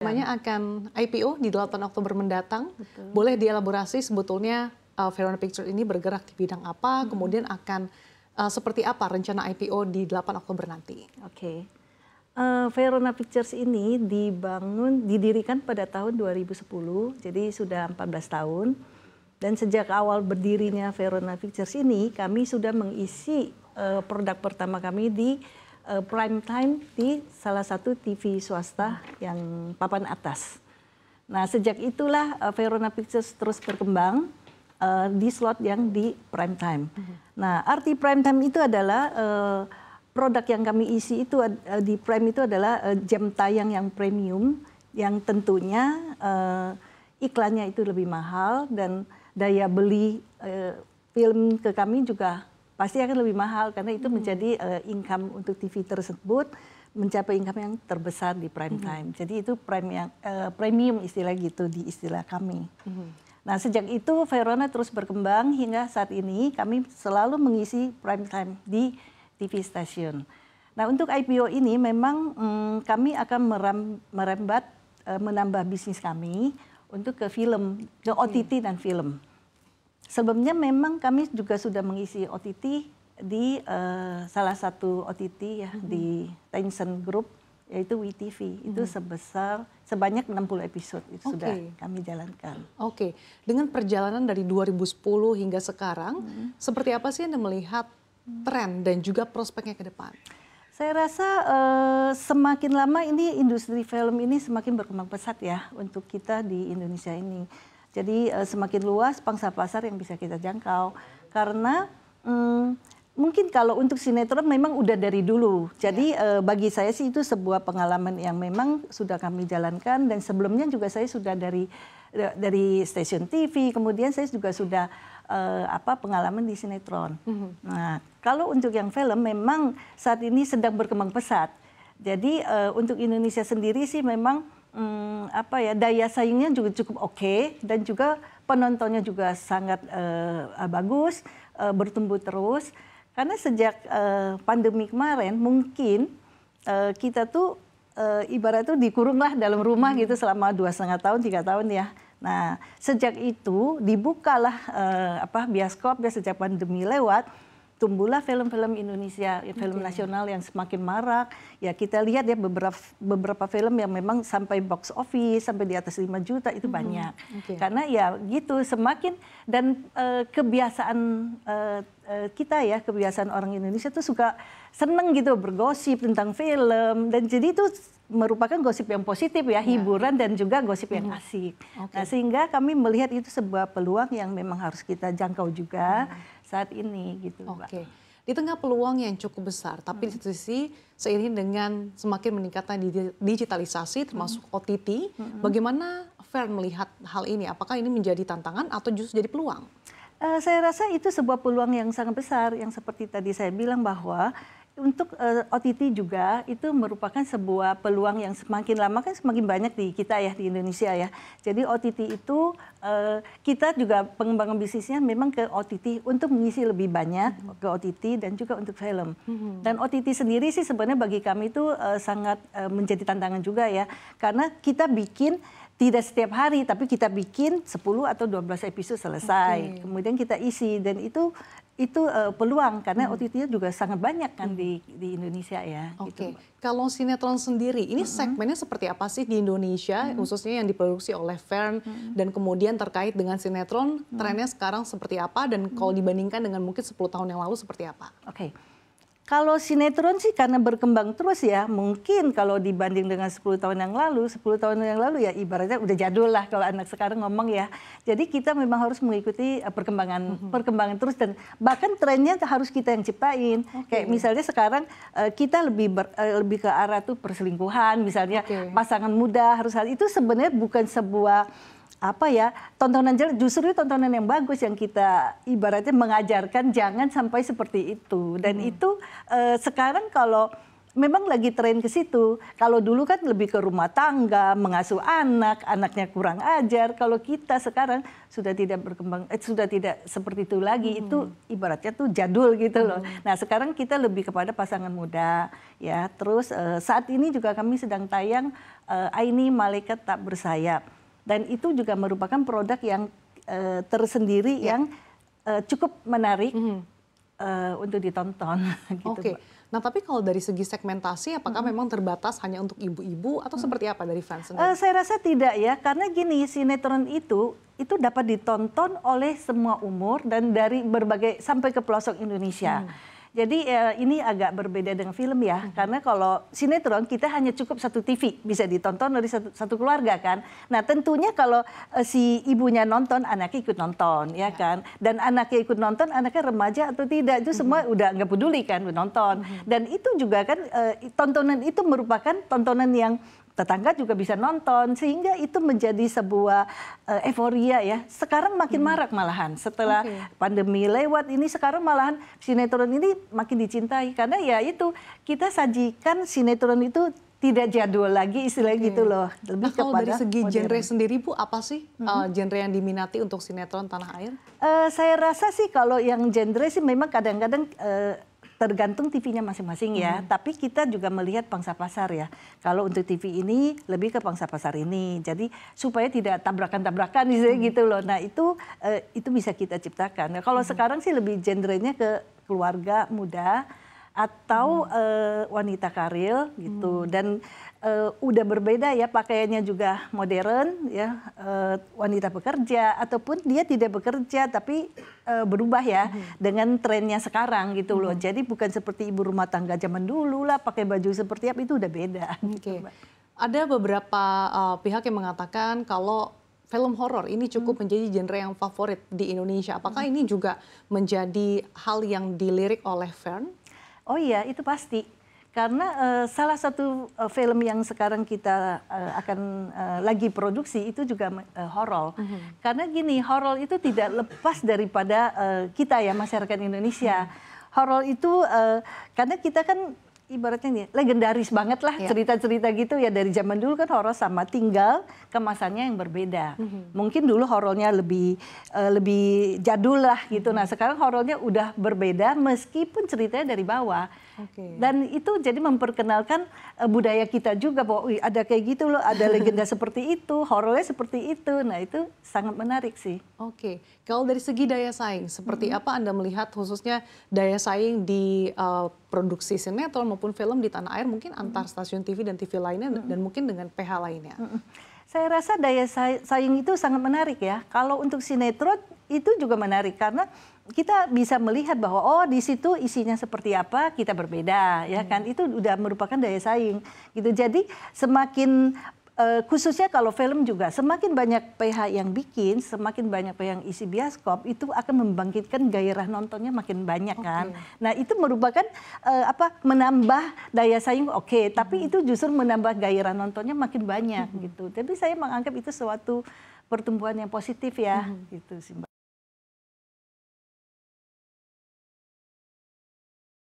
namanya akan IPO di 8 Oktober mendatang. Betul. Boleh dielaborasi sebetulnya Verona Pictures ini bergerak di bidang apa, kemudian akan seperti apa rencana IPO di 8 Oktober nanti? Oke. Verona Pictures ini didirikan pada tahun 2010, jadi sudah 14 tahun. Dan sejak awal berdirinya Verona Pictures ini, kami sudah mengisi produk pertama kami di prime time di salah satu TV swasta yang papan atas. Nah, sejak itulah Verona Pictures terus berkembang di slot yang di prime time. Nah, arti prime time itu adalah produk yang kami isi itu di prime itu adalah jam tayang yang premium, yang tentunya iklannya itu lebih mahal dan daya beli film ke kami juga pasti akan lebih mahal karena itu menjadi income untuk TV tersebut mencapai income yang terbesar di prime time. Jadi itu premium istilah gitu di istilah kami. Nah, sejak itu Verona terus berkembang hingga saat ini kami selalu mengisi prime time di TV stasiun. Nah, untuk IPO ini memang kami akan merembat menambah bisnis kami untuk ke film, ke OTT dan film. Sebelumnya memang kami juga sudah mengisi OTT di salah satu OTT ya di Tencent Group yaitu WeTV. Itu sebanyak 60 episode itu sudah kami jalankan. Oke. Dengan perjalanan dari 2010 hingga sekarang, seperti apa sih Anda melihat tren dan juga prospeknya ke depan? Saya rasa semakin lama ini industri film ini semakin berkembang pesat ya untuk kita di Indonesia ini. Jadi semakin luas pangsa pasar yang bisa kita jangkau. Karena mungkin kalau untuk sinetron memang udah dari dulu. Jadi bagi saya sih itu sebuah pengalaman yang memang sudah kami jalankan. Dan sebelumnya juga saya sudah dari stasiun TV, kemudian saya juga sudah pengalaman di sinetron. Nah, kalau untuk yang film memang saat ini sedang berkembang pesat. Jadi untuk Indonesia sendiri sih memang daya saingnya juga cukup oke dan juga penontonnya juga sangat bagus, bertumbuh terus. Karena sejak pandemi kemarin mungkin kita tuh ibaratnya dikurunglah dalam rumah gitu selama 2,5 tahun, 3 tahun ya. Nah, sejak itu dibukalah bioskop ya sejak pandemi lewat. Tumbuhlah film-film Indonesia, film nasional yang semakin marak. Ya kita lihat ya beberapa film yang memang sampai box office, sampai di atas 5 juta itu banyak. Karena ya gitu semakin dan kebiasaan kita ya, kebiasaan orang Indonesia tuh suka seneng gitu bergosip tentang film. Dan jadi itu merupakan gosip yang positif ya, hiburan dan juga gosip yang asik. Nah sehingga kami melihat itu sebuah peluang yang memang harus kita jangkau juga saat ini gitu. Oke. Di tengah peluang yang cukup besar, tapi di satu sisi seiring dengan semakin meningkatnya digitalisasi termasuk OTT, bagaimana Fern melihat hal ini? Apakah ini menjadi tantangan atau justru jadi peluang? Saya rasa itu sebuah peluang yang sangat besar yang seperti tadi saya bilang bahwa untuk OTT juga itu merupakan sebuah peluang yang semakin lama kan semakin banyak di kita ya di Indonesia ya. Jadi OTT itu kita juga pengembangan bisnisnya memang ke OTT untuk mengisi lebih banyak ke OTT dan juga untuk film. Dan OTT sendiri sih sebenarnya bagi kami itu sangat menjadi tantangan juga ya. Karena kita bikin tidak setiap hari, tapi kita bikin 10 atau 12 episode selesai. Kemudian kita isi dan itu peluang karena OTT-nya juga sangat banyak kan di Indonesia ya. Gitu. Kalau sinetron sendiri, ini segmennya seperti apa sih di Indonesia, khususnya yang diproduksi oleh Fern dan kemudian terkait dengan sinetron, trennya sekarang seperti apa dan kalau dibandingkan dengan mungkin 10 tahun yang lalu seperti apa? Kalau sinetron sih karena berkembang terus ya, mungkin kalau dibanding dengan 10 tahun yang lalu ya ibaratnya udah jadul lah kalau anak sekarang ngomong ya. Jadi kita memang harus mengikuti perkembangan terus dan bahkan trennya harus kita yang ciptain. Kayak misalnya sekarang kita lebih ke arah tuh perselingkuhan, misalnya pasangan muda harus hal itu sebenarnya bukan sebuah tontonan jelek, justru tontonan yang bagus yang kita ibaratnya mengajarkan jangan sampai seperti itu. Dan itu sekarang kalau memang lagi tren ke situ. Kalau dulu kan lebih ke rumah tangga, mengasuh anak, anaknya kurang ajar. Kalau kita sekarang sudah tidak berkembang, sudah tidak seperti itu lagi. Itu ibaratnya tuh jadul gitu loh. Nah sekarang kita lebih kepada pasangan muda, ya. Terus saat ini juga kami sedang tayang Aini Malaikat Tak Bersayap, dan itu juga merupakan produk yang tersendiri yang cukup menarik untuk ditonton. Gitu, Oke. Nah, tapi kalau dari segi segmentasi, apakah memang terbatas hanya untuk ibu-ibu atau seperti apa dari fans sendiri? Saya rasa tidak ya, karena gini, sinetron itu dapat ditonton oleh semua umur dan dari berbagai sampai ke pelosok Indonesia. Jadi ini agak berbeda dengan film ya, karena kalau sinetron kita hanya cukup satu TV bisa ditonton dari satu keluarga kan. Nah tentunya kalau si ibunya nonton, anaknya ikut nonton ya kan. Dan anaknya ikut nonton, anaknya remaja atau tidak itu semua udah nggak peduli kan nonton. Dan itu juga kan tontonan itu merupakan tontonan yang tetangga juga bisa nonton, sehingga itu menjadi sebuah euforia ya. Sekarang makin marak malahan setelah pandemi lewat ini, sekarang malahan sinetron ini makin dicintai karena ya itu kita sajikan sinetron itu tidak jadul lagi istilahnya gitu loh. Lebih kalau dari segi modern. genre sendiri Bu, apa sih genre yang diminati untuk sinetron tanah air? Saya rasa sih kalau yang genre sih memang kadang-kadang tergantung TV-nya masing-masing ya, tapi kita juga melihat pangsa pasar ya. Kalau untuk TV ini lebih ke pangsa pasar ini, jadi supaya tidak tabrakan-tabrakan gitu loh. Nah itu bisa kita ciptakan. Nah, kalau sekarang sih lebih genrenya ke keluarga muda atau wanita karir gitu, dan udah berbeda ya, pakaiannya juga modern ya, wanita bekerja ataupun dia tidak bekerja tapi berubah ya dengan trennya sekarang gitu loh. Jadi bukan seperti ibu rumah tangga zaman dulu lah pakai baju seperti apa, itu udah beda. Oke. Ada beberapa pihak yang mengatakan kalau film horor ini cukup menjadi genre yang favorit di Indonesia. Apakah ini juga menjadi hal yang dilirik oleh Fern? Oh iya, itu pasti. Karena salah satu film yang sekarang kita akan lagi produksi itu juga horor. Karena gini, horor itu tidak lepas daripada kita ya, masyarakat Indonesia. Horor itu karena kita kan ibaratnya nih legendaris banget lah cerita-cerita gitu ya, dari zaman dulu kan horor sama, tinggal kemasannya yang berbeda. Mungkin dulu horornya lebih jadul lah gitu. Nah sekarang horornya udah berbeda meskipun ceritanya dari bawah. Dan itu jadi memperkenalkan budaya kita juga bahwa ada kayak gitu loh, ada legenda seperti itu, horornya seperti itu. Nah itu sangat menarik sih. Oke, kalau dari segi daya saing, seperti apa Anda melihat khususnya daya saing di produksi sinetron maupun film di tanah air, mungkin antar stasiun TV dan TV lainnya dan mungkin dengan PH lainnya? Saya rasa daya saing itu sangat menarik ya. Kalau untuk sinetron itu juga menarik karena kita bisa melihat bahwa oh di situ isinya seperti apa, kita berbeda ya kan. Itu udah merupakan daya saing gitu. Jadi semakin khususnya kalau film juga semakin banyak PH yang bikin, semakin banyak PH yang isi bioskop, itu akan membangkitkan gairah nontonnya makin banyak kan. Nah itu merupakan menambah daya saing, tapi itu justru menambah gairah nontonnya makin banyak gitu. Tapi saya menganggap itu suatu pertumbuhan yang positif ya gitu sih Mbak.